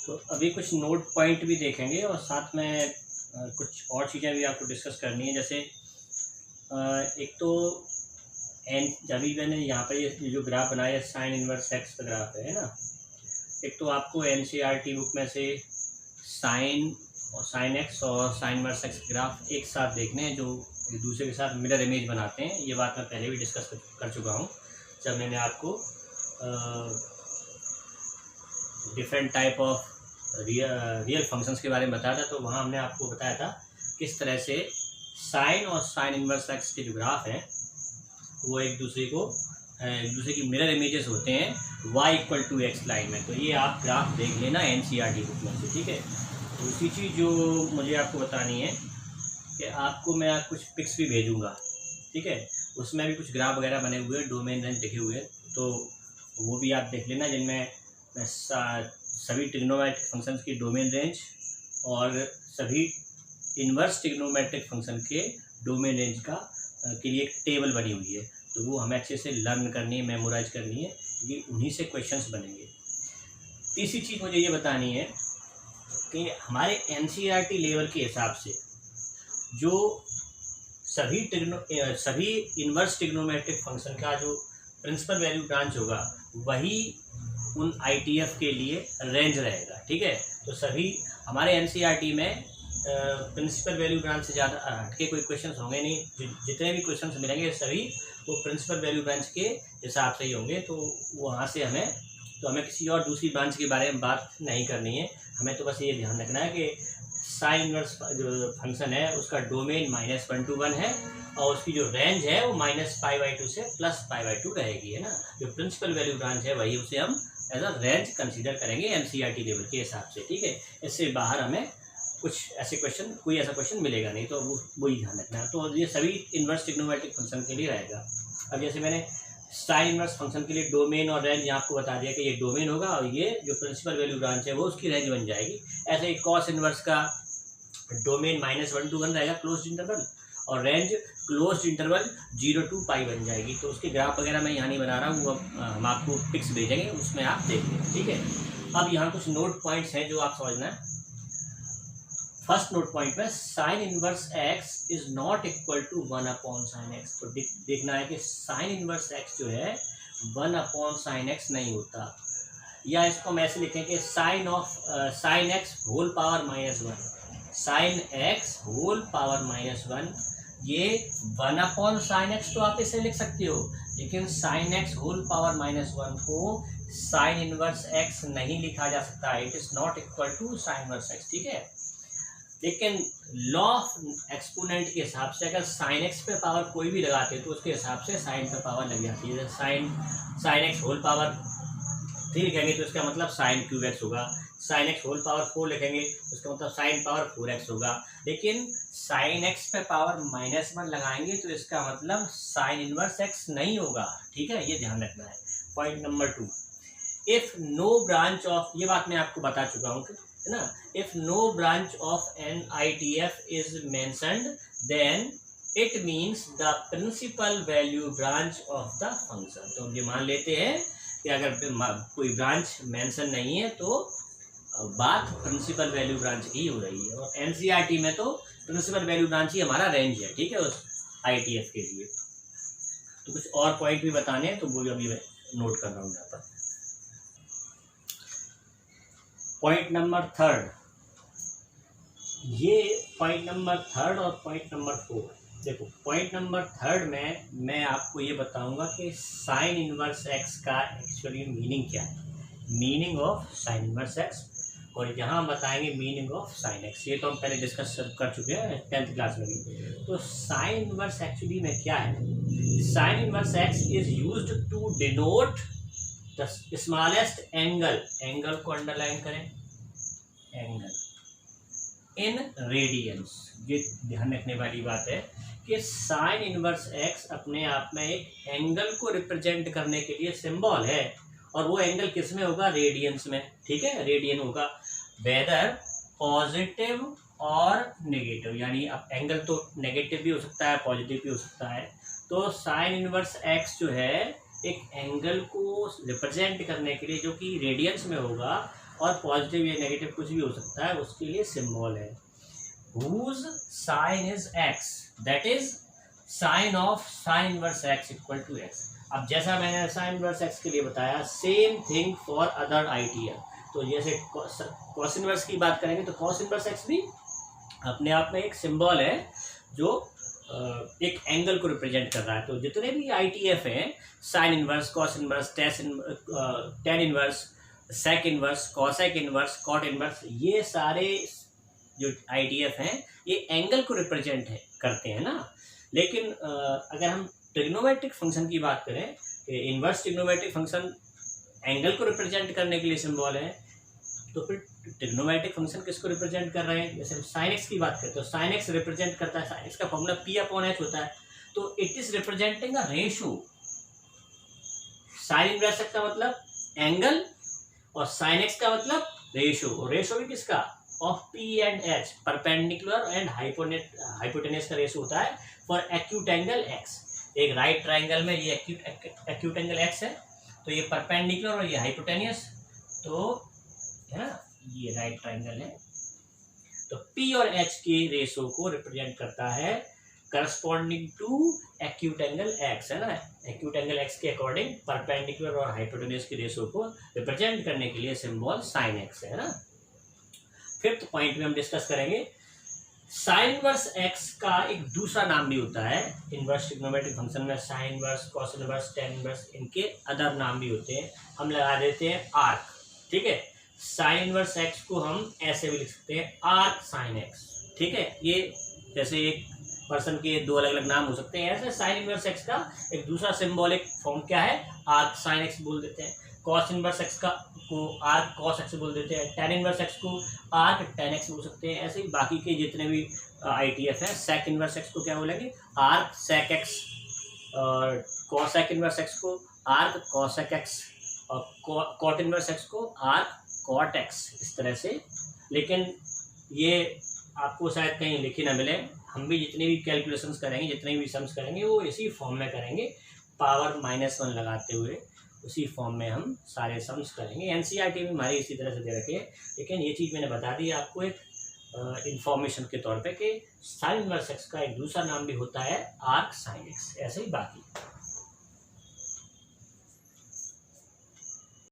तो अभी कुछ नोट पॉइंट भी देखेंगे और साथ में कुछ और चीज़ें भी आपको डिस्कस करनी है। जैसे एक तो अभी मैंने यहाँ पर ये जो ग्राफ बनाया है साइन इनवर्स एक्स का ग्राफ है ना। एक तो आपको एनसीईआरटी बुक में से साइन और साइन एक्स और साइन इनवर्स एक्स ग्राफ एक साथ देखने हैं जो एक दूसरे के साथ मिरर इमेज बनाते हैं। ये बात मैं पहले भी डिस्कस कर चुका हूँ जब मैंने आपको different type of real functions के बारे में बताया था। तो वहाँ हमने आपको बताया था किस तरह से साइन और साइन इनवर्स एक्स के जो ग्राफ हैं वो एक दूसरे की मिरर इमेजेस होते हैं y=x लाइन में। तो ये आप ग्राफ देख लेना एनसीईआरटी बुक में से, ठीक है। दूसरी चीज़ जो मुझे आपको बतानी है कि आपको मैं कुछ पिक्स भी भेजूँगा, ठीक है। उसमें भी कुछ ग्राफ वगैरह बने हुए हैं, डोमेन रेंज लिखे हुए हैं, तो वो भी आप देख लेना, जिनमें सभी ट्रिग्नोमेट्रिक फंक्शंस की डोमेन रेंज और सभी इन्वर्स ट्रिग्नोमेट्रिक फंक्शन के डोमेन रेंज के लिए एक टेबल बनी हुई है। तो वो हमें अच्छे से लर्न करनी है, मेमोराइज करनी है, क्योंकि उन्हीं से क्वेश्चंस बनेंगे। तीसरी चीज़ मुझे ये बतानी है कि हमारे एनसीईआरटी लेवल के हिसाब से जो सभी इन्वर्स ट्रिग्नोमेट्रिक फंक्शन का जो प्रिंसिपल वैल्यू ब्रांच होगा वही उन आईटीएफ के लिए रेंज रहेगा, ठीक है। तो सभी हमारे एनसीईआरटी में प्रिंसिपल वैल्यू ब्रांच से ज़्यादा हटके कोई क्वेश्चंस होंगे नहीं। जितने भी क्वेश्चंस मिलेंगे सभी वो प्रिंसिपल वैल्यू ब्रांच के हिसाब से ही होंगे। तो वहाँ से हमें किसी और दूसरी ब्रांच के बारे में बात नहीं करनी है। हमें तो बस ये ध्यान रखना है कि साइन इनवर्स जो फंक्शन है उसका डोमेन -1 to 1 है और उसकी जो रेंज है वो -π/2 से +π/2 रहेगी, है ना। जो प्रिंसिपल वैल्यू ब्रांच है वही उसे हम एज अ रेंज कंसीडर करेंगे एनसीईआरटी लेवल के हिसाब से, ठीक है। इससे बाहर हमें कोई ऐसा क्वेश्चन मिलेगा नहीं, तो वही ध्यान रखना है। तो ये सभी इन्वर्स ट्रिग्नोमेट्रिक फंक्शन के लिए रहेगा। अब जैसे मैंने साइन इनवर्स फंक्शन के लिए डोमेन और रेंज यहाँ आपको बता दिया कि ये डोमेन होगा और ये जो प्रिंसिपल वैल्यू ब्रांच है वो उसकी रेंज बन जाएगी। ऐसे ही कॉस इनवर्स का डोमेन -1 to 1 रहेगा क्लोज्ड इंटरवल और रेंज क्लोज्ड इंटरवल 0 to π बन जाएगी। तो उसके ग्राफ वगैरह मैं यहाँ नहीं बना रहा हूँ, हम आपको पिक्स भेजेंगे, उसमें आप देख लें, ठीक है। अब यहाँ कुछ नोट पॉइंट्स हैं जो आप समझना है। फर्स्ट नोट पॉइंट में sine inverse x is not equal to 1/sin x। तो देखना है कि साइन इनवर्स एक्स जो है 1/sin x नहीं होता, या इसको हम ऐसे लिखें कि sine x whole power -1, sine x whole power -1, ये 1/sin x तो आप इसे लिख सकते हो, लेकिन साइन एक्स होल पावर -1 को साइन इनवर्स एक्स नहीं लिखा जा सकता। It is not equal to sine inverse x, ठीक है। लेकिन लॉ ऑफ एक्सपोनेंट के हिसाब से अगर साइन एक्स पे पावर कोई भी लगाते हैं तो उसके हिसाब से साइन पे पावर लग जाती है। साइन एक्स होल पावर 3 लिखेंगे तो इसका मतलब साइन क्यूब एक्स होगा। साइन एक्स होल पावर 4 लिखेंगे तो उसका मतलब साइन पावर 4x होगा। लेकिन साइन एक्स पे पावर -1 लगाएंगे तो इसका मतलब साइन इनवर्स एक्स नहीं होगा, ठीक है। ये ध्यान रखना है। Point number 2, if no branch of, ये बात मैं आपको बता चुका हूँ, है ना। If no branch of an ITF is mentioned then it means the principal value branch of the function. तो हम ये मान लेते हैं कि अगर कोई ब्रांच मेंशन नहीं है तो बात प्रिंसिपल वैल्यू ब्रांच की हो रही है। और एनसीईआरटी में तो प्रिंसिपल वैल्यू ब्रांच ही हमारा रेंज है, ठीक है, उस ITF के लिए। तो कुछ और पॉइंट भी बताने हैं तो वो भी अभी मैं नोट कर रहा हूँ यहाँ पर। पॉइंट नंबर 3, ये पॉइंट नंबर 3 और पॉइंट नंबर 4। देखो पॉइंट नंबर 3 में मैं आपको ये बताऊंगा कि साइन इनवर्स एक्स का एक्चुअली मीनिंग क्या है, meaning of sine inverse x, और यहाँ हम बताएंगे मीनिंग ऑफ साइन एक्स। ये तो हम पहले डिस्कस कर चुके हैं 10th क्लास में भी। तो साइन इनवर्स एक्चुअली में क्या है, sine inverse x is used to denote the smallest angle को अंडरलाइन करें, एंगल इन रेडियंस। ये ध्यान रखने वाली बात है कि साइन इनवर्स एक्स अपने आप में एक एंगल को रिप्रेजेंट करने के लिए सिंबल है, और वो एंगल किस में होगा, रेडियंस में, ठीक है, रेडियन होगा। वेदर पॉजिटिव और नेगेटिव, यानी अब एंगल तो नेगेटिव भी हो सकता है पॉजिटिव भी हो सकता है। तो साइन इनवर्स एक्स जो है एक एंगल को रिप्रेजेंट करने के लिए जो कि रेडियंस में होगा, और पॉजिटिव या नेगेटिव कुछ भी हो सकता है, उसके लिए सिंबल है। Whose sine is x, that is sine of sine inverse x equal to x. अब जैसा मैंने साइन इनवर्स एक्स के लिए बताया, same thing for other idea. तो जैसे कॉस इनवर्स की बात करेंगे तो कॉस इनवर्स एक्स भी अपने आप में एक सिंबल है जो एक एंगल को रिप्रेजेंट कर रहा है। तो जितने भी आईटीएफ हैं, sine inverse, cos inverse, tan inverse, sec inverse, cosec inverse, cot inverse, ये सारे जो आईटीएफ हैं ये एंगल को रिप्रेजेंट करते हैं ना। लेकिन अगर हम ट्रिग्नोमेट्रिक फंक्शन की बात करें कि इनवर्स ट्रिग्नोमेट्रिक फंक्शन एंगल को रिप्रेजेंट करने के लिए सिंबल है, तो फिर ट्रिग्नोमेट्रिक फंक्शन किसको रिप्रेजेंट कर रहे हैं? जैसे हम साइन एक्स की बात करते हैं तो साइन एक्स रिप्रेजेंट करता है, साइन एक्स का फॉर्मूला पी अपॉन एच होता है, तो it is representing a ratio. Sign inverse x का मतलब एंगल और साइन एक्स का मतलब रेशियो। रेशियो भी किसका? Of P and H, perpendicular and hypotenuse का रेशियो होता है फॉर एक्यूट एंगल एक्स। एक राइट ट्राइंगल में ये एक्यूट एंगल एक्स है, तो ये परपेंडिकुलर और ये हाइपोटेन्यूस, तो है ना, ये राइट ट्राइंगल है। तो P और H के रेशो को रिप्रेजेंट करता है corresponding to acute angle X, है ना। एक्यूट एंगल X के अकॉर्डिंग परपेंडिकुलर और हाइपोटेन्यूस की रेशो को रिप्रेजेंट करने के लिए सिंबल साइन एक्स है ना। फिफ्थ पॉइंट में हम डिस्कस करेंगे साइन इनवर्स एक्स का एक दूसरा नाम भी होता है। इनवर्स ट्रिग्नोमेट्रिक फंक्शन में sine inverse, cos inverse, tan inverse, इनके अदर नाम भी होते हैं। हम लगा देते हैं आर्क, ठीक है। साइन इनवर्स एक्स को हम ऐसे भी लिख सकते हैं आर्क साइन एक्स, ठीक है। ये जैसे एक पर्सन के दो अलग अलग नाम हो सकते हैं, ऐसे साइन इनवर्स एक्स का एक दूसरा सिंबॉलिक फॉर्म क्या है? आर्क साइन एक्स बोल देते हैं। कॉस इनवर्स एक्स का को आर्क कॉस एक्स बोल देते हैं। टेन इनवर्स एक्स को आर्क टेन एक्स बोल सकते हैं। ऐसे ही बाकी के जितने भी आईटीएफ हैं, सेक इनवर्स एक्स को क्या बोलेंगे? आर्क सेक एक्स, और कॉसेक इनवर्स एक्स को आर्क कॉसेक एक्स, और कॉट इनवर्स एक्स को आर्क कॉट एक्स, इस तरह से। लेकिन ये आपको शायद कहीं लिखे ना मिले। हम भी जितनी भी कैलकुलेशंस करेंगे, जितने भी सम्स करेंगे, वो इसी फॉर्म में करेंगे, पावर -1 लगाते हुए उसी फॉर्म में हम सारे सम्स करेंगे। एनसीईआरटी में हमारी इसी तरह से दे रखे हैं। लेकिन ये चीज़ मैंने बता दी आपको एक इंफॉर्मेशन के तौर पे कि साइन इनवर्स एक्स का एक दूसरा नाम भी होता है आर्क साइन एक्स, ऐसे ही बाकी।